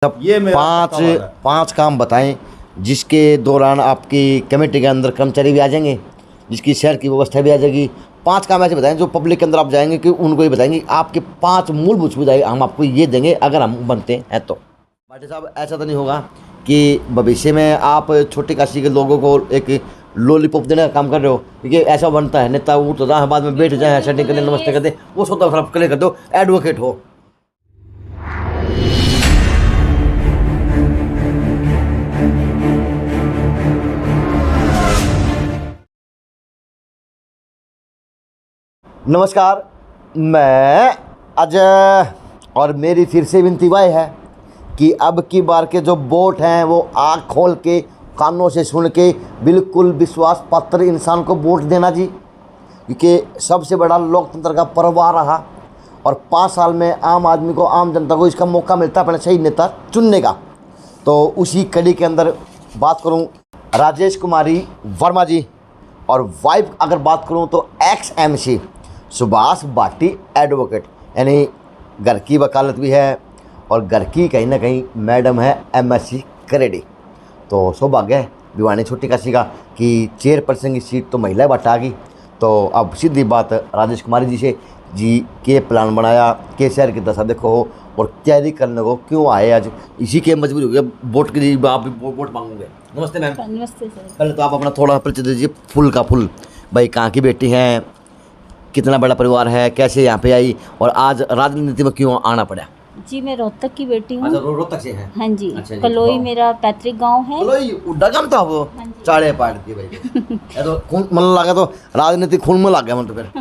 सब ये मेरा पांच पक्का वादा है। पांच काम बताएं जिसके दौरान आपकी कमेटी के अंदर कर्मचारी भी आ जाएंगे, जिसकी शहर की व्यवस्था भी आ जाएगी। 5 काम ऐसे बताएं जो पब्लिक के अंदर आप जाएंगे कि उनको ये बताएंगे आपके 5 मूलभूत सुविधाएं हम आपको ये देंगे अगर हम बनते हैं तो। भाटी साहब, ऐसा तो नहीं होगा कि भविष्य में आप छोटी काशी के लोगों को एक लॉलीपॉप देने का काम कर रहे हो, क्योंकि ऐसा बनता है नेता उठ तो बाद में बैठ जाए सेटिंग करने नमस्ते करते वो सोता खराब कर दो, एडवोकेट हो। नमस्कार, मैं अजय और मेरी फिर से विनती वाय है कि अब की बार के जो वोट हैं वो आँख खोल के कानों से सुन के बिल्कुल विश्वास पात्र इंसान को वोट देना जी, क्योंकि सबसे बड़ा लोकतंत्र का पर्व आ रहा और 5 साल में आम आदमी को, आम जनता को इसका मौका मिलता है अपना सही नेता चुनने का। तो उसी कड़ी के अंदर बात करूं राजेश कुमारी वर्मा जी, और वाइफ अगर बात करूं तो XMC सुभाष भाटी एडवोकेट, यानी घर की वकालत भी है और घर की कहीं ना कहीं मैडम है MSc करेडी। तो सौभाग्य है भिवानी छोटी काशी का कि चेयरपर्सन की सीट तो महिला बटा गई। तो अब सीधी बात राजेश कुमारी जी से, जी के प्लान बनाया, के शहर की दशा देखो हो और तैयारी करने को क्यों आए आज, इसी के मजबूरी हो गया वोट के लिए आप भी वोट मांगोगे। नमस्ते मैम। नमस्ते सर। पहले तो आप अपना थोड़ा परिचय दीजिए फुल का फुल, भाई कहाँ की बेटी हैं, कितना बड़ा परिवार है, कैसे यहाँ पे आई और आज राजनीति में क्यों आना पड़ा। जी मैं रोहतक की बेटी हूँ। अच्छा, रोहतक से हैं। हाँ जी, अच्छा जी, कलोई वाह। मेरा पैतृक गांव है। कलोई उड्डा काम था वो हाँ जी। चाड़े पाट दी भाई ये तो खून मन लगा, तो राजनीति खून में लग गया मन तो फिर।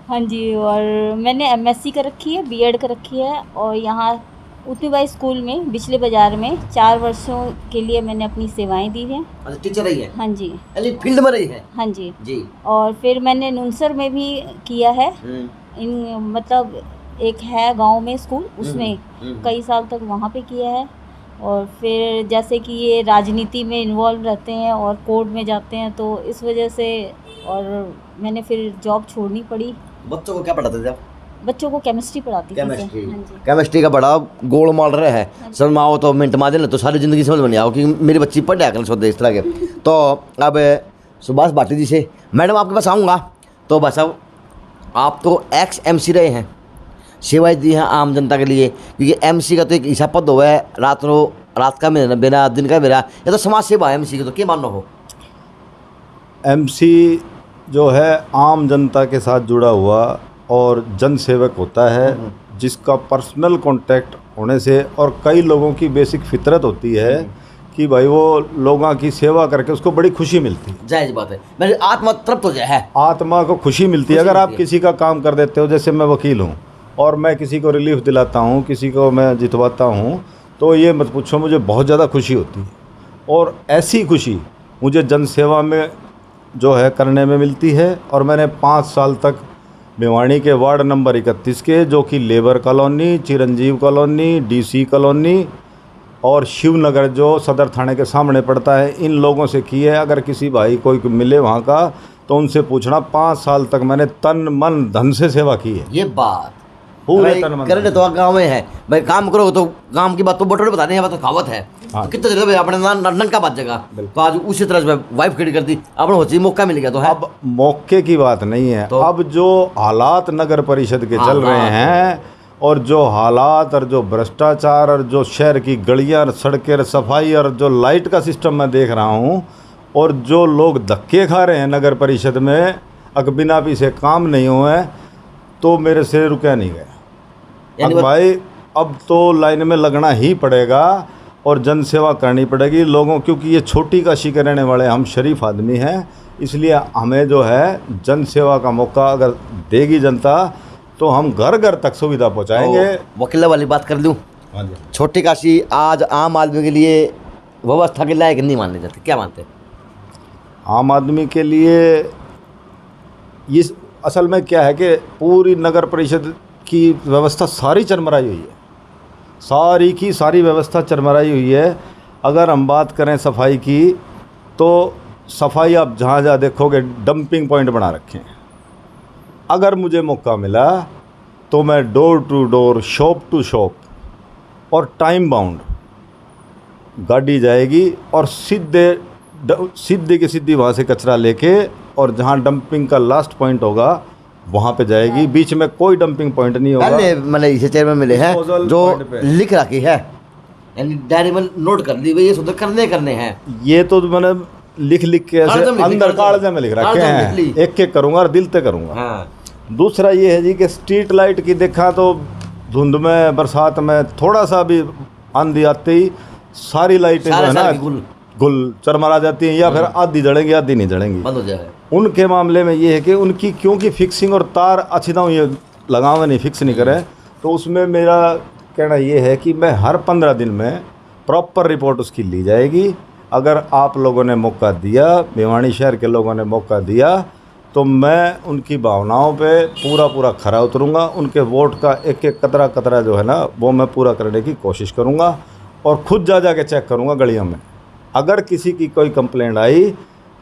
हाँ जी, और मैंने MSc कर रखी है, B.Ed कर रखी है और यहाँ उतनीबाई स्कूल में बिजली बाजार में 4 वर्षों के लिए मैंने अपनी सेवाएं दी हैं। अच्छा, टीचर रही है। हाँ जी। यानी फील्ड में रही है। हाँ जी। जी। और फिर मैंने नुनसर में भी किया है। इन मतलब एक है गांव में स्कूल, उसमें कई साल तक वहाँ पे किया है। और फिर जैसे कि ये राजनीति में इन्वॉल्व रहते हैं और कोर्ट में जाते हैं, तो इस वजह से और मैंने फिर जॉब छोड़नी पड़ी। बच्चों को क्या पढ़ाते थे आप? बच्चों को केमिस्ट्री पढ़ाती थी। केमिस्ट्री। हाँ जी। केमिस्ट्री का बड़ा गोल माल रहा है, समझ आओ तो मिनट मार देना तो सारी ज़िंदगी समझ में नहीं आओ, क्योंकि मेरी बच्ची पढ़ कर सोते इस तरह के। तो अब सुभाष भाटी जी से मैडम आपके पास आऊँगा। तो बस अब आप तो XMC रहे हैं, सेवाएं दी हैं आम जनता के लिए, क्योंकि MC का तो एक हिसाब पद हुआ है, रात का मेरा दिन का मेरा, ये तो समाज सेवा है MC की, तो क्या मानना हो। MC जो है आम जनता के साथ जुड़ा हुआ और जन सेवक होता है, जिसका पर्सनल कांटेक्ट होने से और कई लोगों की बेसिक फितरत होती है कि भाई वो लोगों की सेवा करके उसको बड़ी खुशी मिलती है। जायज़ बात है, मेरी आत्मा तृप्त हो जाए है। आत्मा को खुशी मिलती है अगर आप किसी का काम कर देते हो। जैसे मैं वकील हूँ और मैं किसी को रिलीफ दिलाता हूँ, किसी को मैं जितवाता हूँ, तो ये मत पूछो, मुझे बहुत ज़्यादा खुशी होती है। और ऐसी खुशी मुझे जन सेवा में जो है करने में मिलती है। और मैंने 5 साल तक भिवानी के वार्ड नंबर 31 के, जो कि लेबर कॉलोनी, चिरंजीव कॉलोनी, DC कॉलोनी और शिवनगर जो सदर थाने के सामने पड़ता है, इन लोगों से की है। अगर किसी भाई कोई मिले वहाँ का तो उनसे पूछना, 5 साल तक मैंने तन मन धन से सेवा की है। ये बात पूरे तन मन करे तो गाँव में है भाई, काम करो तो काम की बात तो बटोरे बताने हैं, बात तो कहावत है। हाँ। तो कितने जगह अपने नन का बात जगह, तो आज उसी तरह से वाइफ खड़ी कर दी, अपने होती मौका मिल गया तो है। अब मौके की बात नहीं है, तो अब जो हालात नगर परिषद के चल रहे हैं और जो हालात और जो भ्रष्टाचार और जो शहर की गलियां, सड़कें, सफाई और जो लाइट का सिस्टम मैं देख रहा हूँ, और जो लोग धक्के खा रहे हैं नगर परिषद में बिना भी से काम नहीं हुए, तो मेरे से रुका नहीं गया। अब भाई अब तो लाइन में लगना ही पड़ेगा और जन सेवा करनी पड़ेगी लोगों, क्योंकि ये छोटी काशी के रहने वाले हम शरीफ आदमी हैं, इसलिए हमें जो है जन सेवा का मौका अगर देगी जनता तो हम घर घर तक सुविधा पहुंचाएंगे। वकील वाली बात कर लूँ, हाँ जी, छोटी काशी आज आम आदमी के लिए व्यवस्था के लायक नहीं माने जाते, क्या मानते हैं? आम आदमी के लिए ये असल में क्या है कि पूरी नगर परिषद की व्यवस्था सारी चरमराई हुई है, सारी की सारी व्यवस्था चरमराई हुई है। अगर हम बात करें सफाई की, तो सफाई आप जहाँ जहाँ देखोगे डंपिंग पॉइंट बना रखे हैं। अगर मुझे मौका मिला तो मैं door to door, shop to shop और टाइम बाउंड गाड़ी जाएगी और सीधे की सीधी वहाँ से कचरा लेके और जहाँ डंपिंग का लास्ट पॉइंट होगा वहाँ पे जाएगी। बीच में कोई डंपिंग पॉइंट नहीं होगा। पहले मैंने इसे चेयरमैन मिले हैं Disposal जो point पे। लिख रखी है, यानी डायरी में नोट कर दी भाई ये सुधर करने हैं। ये तो मैंने लिख के ऐसे कागज़ में लिख ली, अंदर कागज़ कागज़ में लिख रखे कागज़ में हैं, लिख ली। एक एक करूँगा और दिल से करूँगा। हाँ दूसरा ये है जी कि स्ट्रीट लाइट की देखा तो धुंध में बरसात में थोड़ा सा भी आंधी आते ही सारी लाइटें जो है ना गुल चरमरा जाती हैं, या फिर आधी जड़ेंगी आधी नहीं जड़ेंगी, बंद हो जाए। उनके मामले में ये है कि उनकी क्योंकि फिक्सिंग और तार अच्छी तरह ये लगावे नहीं, फिक्स नहीं करें, तो उसमें मेरा कहना ये है कि मैं हर 15 दिन में प्रॉपर रिपोर्ट उसकी ली जाएगी। अगर आप लोगों ने मौका दिया, भिवानी शहर के लोगों ने मौका दिया, तो मैं उनकी भावनाओं पे पूरा खरा उतरूँगा। उनके वोट का एक एक कतरा जो है ना वो मैं पूरा करने की कोशिश करूँगा और ख़ुद जा के चेक करूँगा गलियों में। अगर किसी की कोई कंप्लेंट आई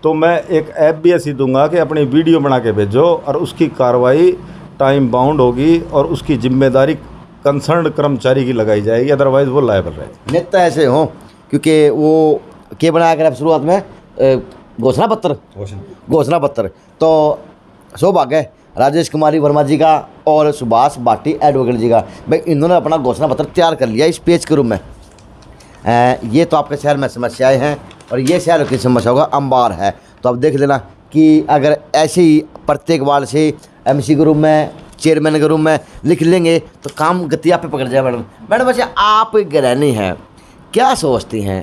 तो मैं एक ऐप भी ऐसी दूंगा कि अपनी वीडियो बना के भेजो और उसकी कार्रवाई टाइम बाउंड होगी और उसकी जिम्मेदारी कंसर्न कर्मचारी की लगाई जाएगी, अदरवाइज़ वो लायबल रहेगा। नेता ऐसे हों क्योंकि वो क्या बनाया कर शुरुआत में घोषणा पत्र तो सौभाग्य है राजेश कुमारी वर्मा जी का और सुभाष भाटी एडवोकेट जी का, भाई इन्होंने अपना घोषणा पत्र तैयार कर लिया इस पेज के रूप में। ये तो आपके शहर में समस्याएं हैं और ये शहर की समस्या होगा अंबार है, तो अब देख लेना कि अगर ऐसे ही प्रत्येक वार्ड से एमसी के रूप में चेयरमैन के रूप में लिख लेंगे तो काम गति आप पे पकड़ जाए। मैडम वैसे आप गृहिणी हैं, क्या सोचती हैं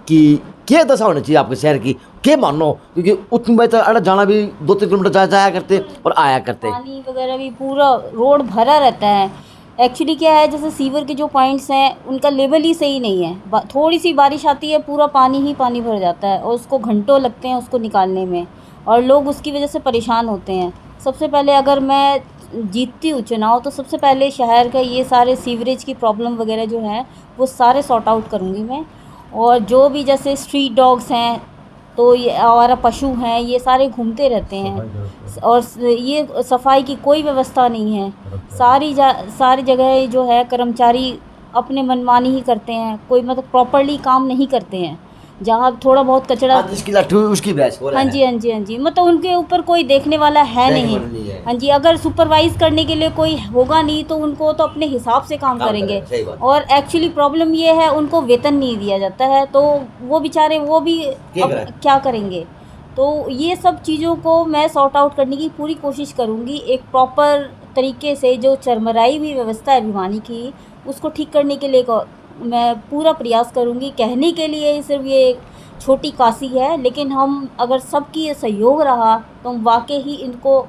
कि क्या दशा होनी चाहिए आपके शहर की, क्या मानो, क्योंकि उतनी बेहतर अड़ा जाना भी 2-3 किलोमीटर जाया करते और आया करते, पानी वगैरह भी पूरा रोड भरा रहता है। एक्चुअली क्या है, जैसे सीवर के जो पॉइंट्स हैं उनका लेवल ही सही नहीं है। थोड़ी सी बारिश आती है पूरा पानी ही पानी भर जाता है और उसको घंटों लगते हैं उसको निकालने में और लोग उसकी वजह से परेशान होते हैं। सबसे पहले अगर मैं जीतती हूँ चुनाव तो सबसे पहले शहर का ये सारे सीवरेज की प्रॉब्लम वगैरह जो है वो सारे सॉर्ट आउट करूँगी मैं। और जो भी जैसे स्ट्रीट डॉग्स हैं तो ये आवारा पशु हैं, ये सारे घूमते रहते हैं और ये सफाई की कोई व्यवस्था नहीं है। सारी जगह जो है कर्मचारी अपने मनमानी ही करते हैं, कोई मतलब प्रॉपरली काम नहीं करते हैं। जहाँ थोड़ा बहुत कचरा जिसकी लाठी हुई उसकी बहस हो रहा हाँ जी मतलब उनके ऊपर कोई देखने वाला है नहीं। हाँ जी, अगर सुपरवाइज करने के लिए कोई होगा नहीं तो उनको तो अपने हिसाब से काम करेंगे। और एक्चुअली प्रॉब्लम ये है उनको वेतन नहीं दिया जाता है तो वो बेचारे वो भी क्या करेंगे। तो ये सब चीज़ों को मैं सॉर्ट आउट करने की पूरी कोशिश करूँगी। एक प्रॉपर तरीके से जो चरमराई हुई व्यवस्था है भिवानी की उसको ठीक करने के लिए मैं पूरा प्रयास करूँगी। कहने के लिए सिर्फ ये छोटी काशी है, लेकिन हम अगर सबकी सहयोग रहा तो हम वाकई ही इनको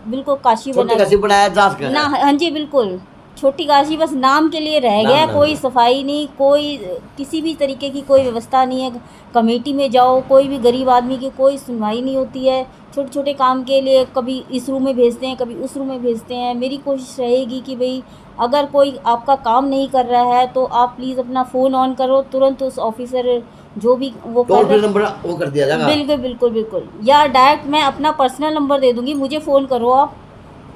बिल्कुल काशी बनाया जा सकता है ना। हाँ जी बिल्कुल, छोटी काशी बस नाम के लिए रह गया। कोई सफाई नहीं, कोई किसी भी तरीके की कोई व्यवस्था नहीं है। कमेटी में जाओ कोई भी गरीब आदमी की कोई सुनवाई नहीं होती है। छोटे छोटे काम के लिए कभी इस रूम में भेजते हैं कभी उस रूम में भेजते हैं। मेरी कोशिश रहेगी कि भाई अगर कोई आपका काम नहीं कर रहा है तो आप प्लीज़ अपना फ़ोन ऑन करो, तुरंत उस ऑफिसर जो भी वो कर दिया जाएगा। बिल्कुल या डायरेक्ट मैं अपना पर्सनल नंबर दे दूँगी, मुझे फ़ोन करो आप,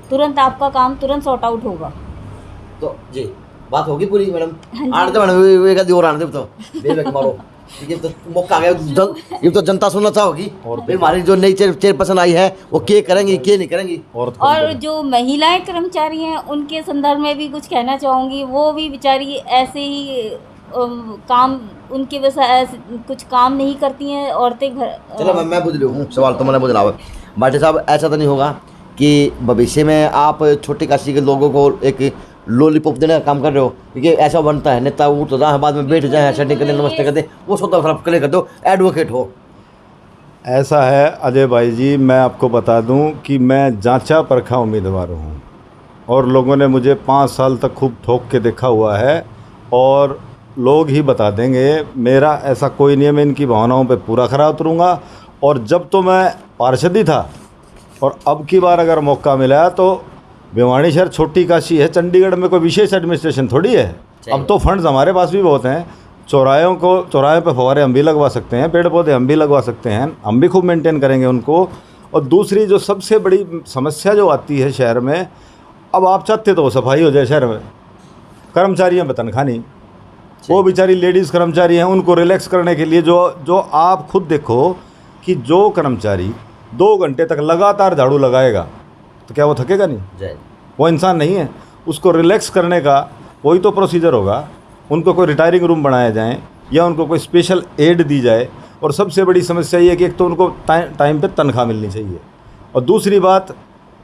तुरंत आपका काम तुरंत सॉर्ट आउट होगा। तो जी बात होगी पूरी मैडम। आने दो मैडम, एक आधी और आने दो तो मारो ये तो मौका आ गया। ये तो जनता सुनना चाहोगी और फिर हमारी जो नई चेयरपर्सन आई है वो क्या करेंगी क्या नहीं करेंगी। और जो महिलाएं कर्मचारी हैं उनके संदर्भ में भी कुछ कहना चाहूँगी। वो भी बेचारी ऐसे ही काम उनकी वजह से कुछ काम नहीं करती हैं औरतें घर। चलो मैं बुझ लूँ सवाल तो मैंने बुझ रहा भाटी साहब, ऐसा तो नहीं होगा कि भविष्य में आप छोटी काशी के लोगों को एक लॉलीपॉप देने का काम कर रहे हो, क्योंकि ऐसा बनता है नेता उठ तो जहाँ बाद में बैठ जाए सेटिंग करने नमस्ते करते वो सोता खराब कर दो, एडवोकेट हो। ऐसा है अजय भाई जी, मैं आपको बता दूं कि मैं जांचा परखा उम्मीदवार हूं और लोगों ने मुझे 5 साल तक खूब ठोक के देखा हुआ है और लोग ही बता देंगे। मेरा ऐसा कोई नहीं है, मैं इनकी भावनाओं पे पूरा खरा उतरूँगा। और जब तो मैं पार्षद ही था और अब की बार अगर मौका मिला तो भिवानी शहर छोटी काशी है, चंडीगढ़ में कोई विशेष एडमिनिस्ट्रेशन थोड़ी है। अब तो फंड्स हमारे पास भी बहुत हैं, चौराहे पे फव्वारे हम भी लगवा सकते हैं, पेड़ पौधे हम भी लगवा सकते हैं, हम भी खूब मेंटेन करेंगे उनको। और दूसरी जो सबसे बड़ी समस्या जो आती है शहर में, अब आप चाहते तो सफाई हो जाए शहर में, कर्मचारियों में तनख्वाह नहीं, वो बेचारी लेडीज़ कर्मचारी हैं, उनको रिलैक्स करने के लिए जो आप खुद देखो कि जो कर्मचारी 2 घंटे तक लगातार झाड़ू लगाएगा तो क्या वो थकेगा नहीं? वो इंसान नहीं है। उसको रिलैक्स करने का कोई तो प्रोसीजर होगा, उनको कोई रिटायरिंग रूम बनाया जाए या उनको कोई स्पेशल एड दी जाए। और सबसे बड़ी समस्या ये है कि एक तो उनको टाइम पे तनख्वाह मिलनी चाहिए, और दूसरी बात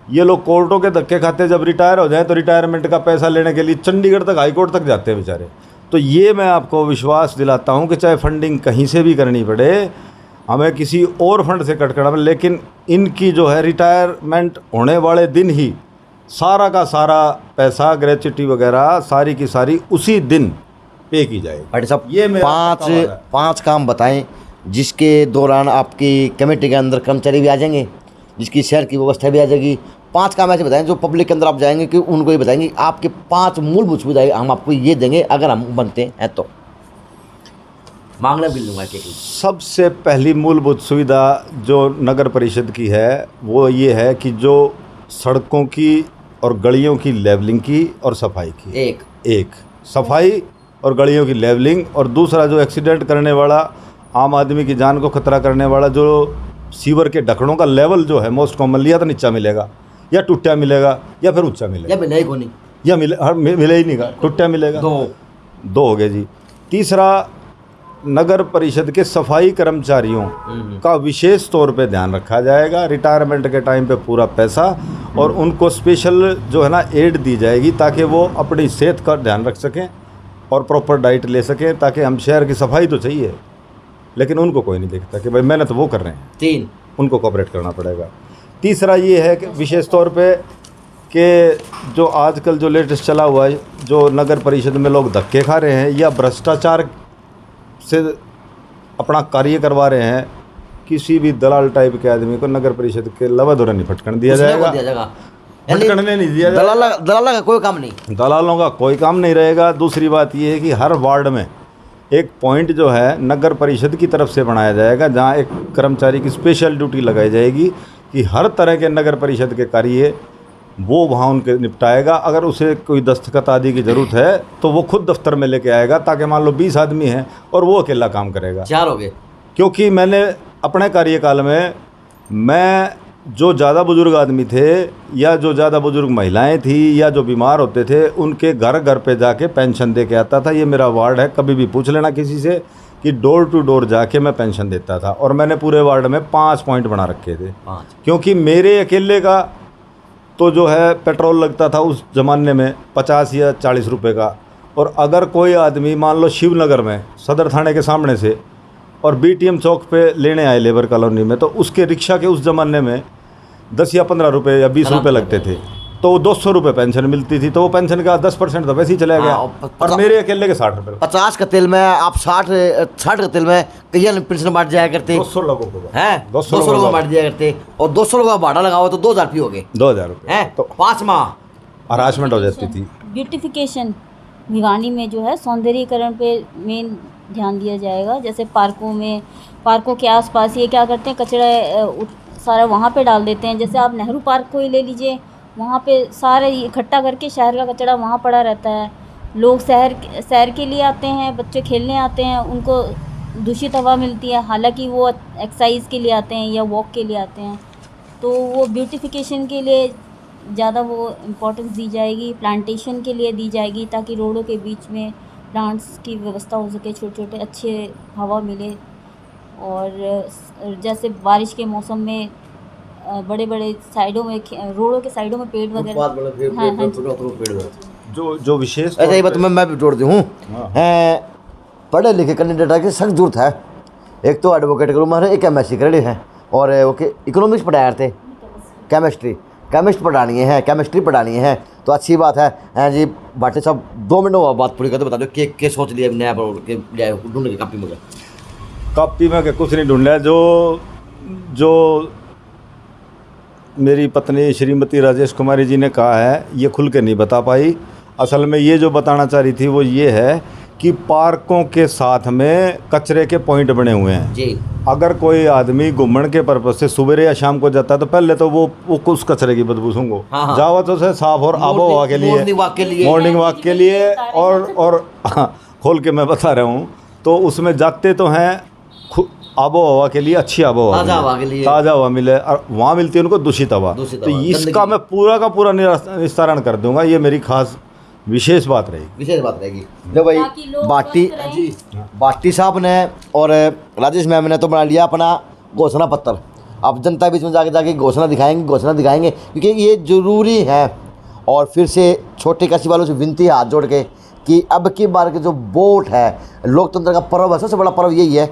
ये लोग कोर्टों के धक्के खाते, जब रिटायर हो जाए तो रिटायरमेंट का पैसा लेने के लिए चंडीगढ़ तक, हाई कोर्ट तक जाते हैं बेचारे। तो ये मैं आपको विश्वास दिलाता हूँ कि चाहे फंडिंग कहीं से भी करनी पड़े, हमें किसी और फंड से कट करना पड़े, लेकिन इनकी जो है रिटायरमेंट होने वाले दिन ही सारा का सारा पैसा, ग्रेच्युटी वगैरह सारी की सारी उसी दिन पे की जाएगी। पाटिल साहब, ये मेरा पाँच काम बताएं जिसके दौरान आपकी कमेटी के अंदर कर्मचारी भी आ जाएंगे, जिसकी शहर की व्यवस्था भी आ जाएगी। 5 काम ऐसे बताएं जो पब्लिक के अंदर आप जाएंगे कि उनको ये बताएंगे आपके 5 मूलभूत सुविधाएं हम आपको ये देंगे अगर हम बनते हैं तो। मांगना भी लूँगा कि सबसे पहली मूलभूत सुविधा जो नगर परिषद की है वो ये है कि जो सड़कों की और गलियों की लेवलिंग की और सफाई की, एक सफाई और गलियों की लेवलिंग, और दूसरा जो एक्सीडेंट करने वाला, आम आदमी की जान को खतरा करने वाला जो सीवर के ढकनों का लेवल जो है मोस्ट कॉमनली या तो नीचा मिलेगा या टूटा मिलेगा या फिर ऊंचा मिलेगा, या मिलेगा नहीं, या मिले ही नहीं, टूटा मिलेगा। दो हो गए जी। तीसरा, नगर परिषद के सफाई कर्मचारियों का विशेष तौर पे ध्यान रखा जाएगा, रिटायरमेंट के टाइम पे पूरा पैसा, और उनको स्पेशल जो है ना एड दी जाएगी ताकि वो अपनी सेहत का ध्यान रख सकें और प्रॉपर डाइट ले सकें, ताकि हम शहर की सफाई तो चाहिए लेकिन उनको कोई नहीं देखता कि भाई मेहनत वो कर रहे हैं। 3, उनको कोऑपरेट करना पड़ेगा। तीसरा ये है कि विशेष तौर पे कि जो आजकल जो लेटेस्ट चला हुआ है, जो नगर परिषद में लोग धक्के खा रहे हैं या भ्रष्टाचार से अपना कार्य करवा रहे हैं, किसी भी दलाल टाइप के आदमी को नगर परिषद के लवादोरा नहीं फटकन दिया जाएगा, फटकने नहीं दिया जाएगा। दलाल का कोई काम नहीं, दलालों का कोई काम नहीं रहेगा। दूसरी बात ये है कि हर वार्ड में एक पॉइंट जो है नगर परिषद की तरफ से बनाया जाएगा, जहां एक कर्मचारी की स्पेशल ड्यूटी लगाई जाएगी कि हर तरह के नगर परिषद के कार्य वो वहाँ उनके निपटाएगा। अगर उसे कोई दस्तखत आदि की ज़रूरत है तो वो खुद दफ्तर में लेके आएगा, ताकि मान लो 20 आदमी हैं और वो अकेला काम करेगा। 4 हो गए। क्योंकि मैंने अपने कार्यकाल में जो ज़्यादा बुजुर्ग आदमी थे या जो ज़्यादा बुजुर्ग महिलाएं थी या जो बीमार होते थे, उनके घर घर पे जाके पेंशन दे के आता था। ये मेरा वार्ड है, कभी भी पूछ लेना किसी से कि डोर टू डोर जाके मैं पेंशन देता था। और मैंने पूरे वार्ड में 5 पॉइंट बना रखे थे, क्योंकि मेरे अकेले का तो जो है पेट्रोल लगता था उस ज़माने में 50 या 40 रुपये का। और अगर कोई आदमी मान लो शिवनगर में सदर थाने के सामने से और BTM चौक पे लेने आए लेबर कॉलोनी में, तो उसके रिक्शा के उस ज़माने में 10 या 15 रुपये या 20 रुपये लगते थे, तो 200 रुपये पेंशन मिलती थी। तो वो पेंशन का 10% तो वैसे ही चला गया। और मेरे अकेले के 60 रुपये। 50 का तेल में आप 60 का तेल में कई पेंशन बांट जाया करते, 200 लोगों को हैं, 200 लोगों को बांट दिया करते, और 200 लोगों का भाड़ा लगाओ तो 2000 रुपये हो गए, 2000 रुपये हैं, तो 5 माह हरासमेंट हो जाती थी। ब्यूटिफिकेशन भिवानी में जो है सौंदर्यीकरण पे मेन ध्यान दिया जाएगा। जैसे पार्कों के आसपास ये क्या करते हैं, कचरा सारा वहाँ पे डाल देते हैं। जैसे आप नेहरू पार्क को ही ले लीजिए, वहाँ पे सारे इकट्ठा करके शहर का कचरा वहाँ पड़ा रहता है। लोग सैर के लिए आते हैं, बच्चे खेलने आते हैं, उनको दूषित हवा मिलती है, हालांकि वो एक्सरसाइज के लिए आते हैं या वॉक के लिए आते हैं। तो वो ब्यूटिफिकेशन के लिए ज़्यादा वो इम्पोर्टेंस दी जाएगी, प्लांटेशन के लिए दी जाएगी, ताकि रोडों के बीच में प्लांट्स की व्यवस्था हो सके, छोटे छोटे अच्छे हवा मिले। और जैसे बारिश के मौसम में बड़े बड़े साइडों में, रोडों के साइडों में पेड़ वगैरह, हाँ, जो विशेष ऐसा ही बात मैं भी जोड़ दूँ। पढ़े लिखे कैंडिडेट की सख्त जरूरत है। एक तो एडवोकेट के रूम में एक MSc क्रेडिट है, और ओके इकोनॉमिक्स पढ़ाया थे, केमिस्ट्री पढ़ानी है, तो अच्छी बात है जी। भाटी साहब 2 मिनट बात पूरी करते बता दो क्या सोच लिया नया ढूंढने की कॉपी में कुछ नहीं ढूंढा। जो मेरी पत्नी श्रीमती राजेश कुमारी जी ने कहा है ये खुल के नहीं बता पाई। असल में ये जो बताना चाह रही थी वो ये है कि पार्कों के साथ में कचरे के पॉइंट बने हुए हैं जी। अगर कोई आदमी घूमने के पर्पज से सुबह या शाम को जाता है तो पहले तो वो उस कचरे की बदबू सूंघो, जाओ तो से साफ और आबो हवा के लिए, मॉर्निंग वॉक के लिए, और खोल के मैं बता रहा हूँ। तो उसमें जाते तो हैं आबो हवा के लिए, अच्छी आबो हवा ताज़ा हवा के लिए, ताज़ा हवा मिले, और वहाँ मिलती है उनको दूषित हवा। तो इसका मैं पूरा का पूरा निस्तारण कर दूंगा, ये मेरी खास विशेष बात रहेगी। विशेष बात रहेगी। लो भाई, ताकि लोग बाटी स्वस्थ रहें। बाटी साहब ने और राजेश मैम ने तो बना लिया अपना घोषणा पत्र। अब जनता बीच में जाके घोषणा दिखाएंगे क्योंकि ये ज़रूरी है। और फिर से छोटे काशी वालों से विनती है हाथ जोड़ के कि अब की बार के जो वोट है, लोकतंत्र का पर्व है, सबसे बड़ा पर्व यही है।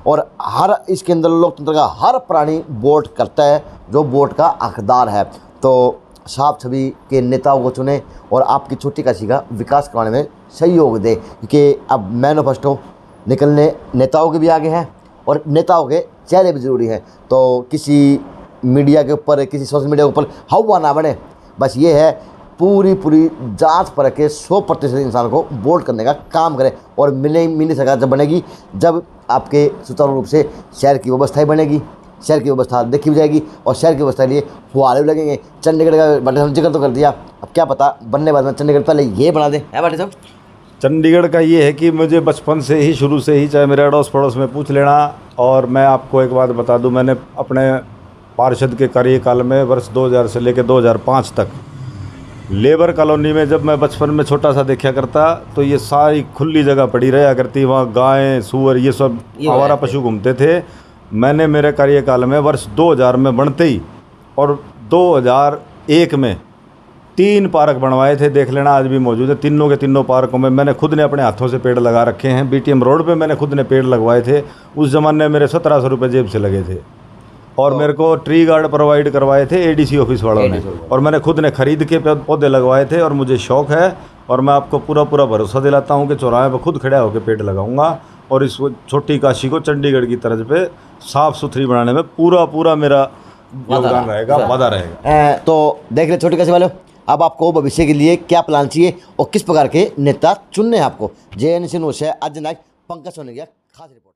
और हर इसके अंदर लोकतंत्र का हर प्राणी वोट करता है जो वोट का हकदार है। तो साफ छवि के नेताओं को चुने और आपकी छोटी काशी का विकास करवाने में सहयोग दे, क्योंकि अब मैनिफेस्टो निकलने नेताओं के भी आगे हैं और नेताओं के चेहरे भी ज़रूरी हैं। तो किसी मीडिया के ऊपर, किसी सोशल मीडिया के ऊपर हवा ना बने, बस ये है पूरी जांच परख के 100% इंसान को वोट करने का काम करें। और मिनी सरकार जब बनेगी, जब आपके सुचारू रूप से शहर की व्यवस्थाएं बनेगी, शहर की व्यवस्था देखी भी जाएगी और शहर की व्यवस्था के लिए फुहारे भी लगेंगे। चंडीगढ़ का बाटी जिक्र तो कर दिया, अब क्या पता बनने बाद में चंडीगढ़ पहले ये बना दे है बाटी साहब। चंडीगढ़ का ये है कि मुझे बचपन से ही, शुरू से ही, चाहे मेरे अड़ोस पड़ोस में पूछ लेना। और मैं आपको एक बात बता दूं, मैंने अपने पार्षद के कार्यकाल में वर्ष 2000 से लेकर 2005 तक लेबर कॉलोनी में, जब मैं बचपन में छोटा सा देखा करता, तो ये सारी खुली जगह पड़ी रहा करती, वहाँ गायें सूअर ये सब आवारा पशु घूमते थे। मैंने मेरे कार्यकाल में वर्ष 2000 में बनते ही और 2001 में 3 पार्क बनवाए थे, देख लेना आज भी मौजूद है। तीनों के तीनों पार्कों में मैंने खुद ने अपने हाथों से पेड़ लगा रखे हैं। बीटीएम रोड पे मैंने खुद ने पेड़ लगवाए थे, उस ज़माने में मेरे 1700 रुपये जेब से लगे थे। और मेरे को ट्री गार्ड प्रोवाइड करवाए थे एडीसी ऑफिस वालों ने, और मैंने खुद ने खरीद के पौधे लगवाए थे। और मुझे शौक़ है और मैं आपको पूरा भरोसा दिलाता हूँ कि चौराहे पर खुद खड़ा होकर पेड़ लगाऊंगा और इस छोटी काशी को चंडीगढ़ की तर्ज पे साफ़ सुथरी बनाने में पूरा मेरा योगदान रहेगा, वादा रहेगा। तो देख ले छोटी काशी वालों, अब आपको भविष्य के लिए क्या प्लान चाहिए और किस प्रकार के नेता चुनने हैं आपको। JNC न्यूज़ से अजय नायक, पंकज सोनेगिया, खास रिपोर्ट।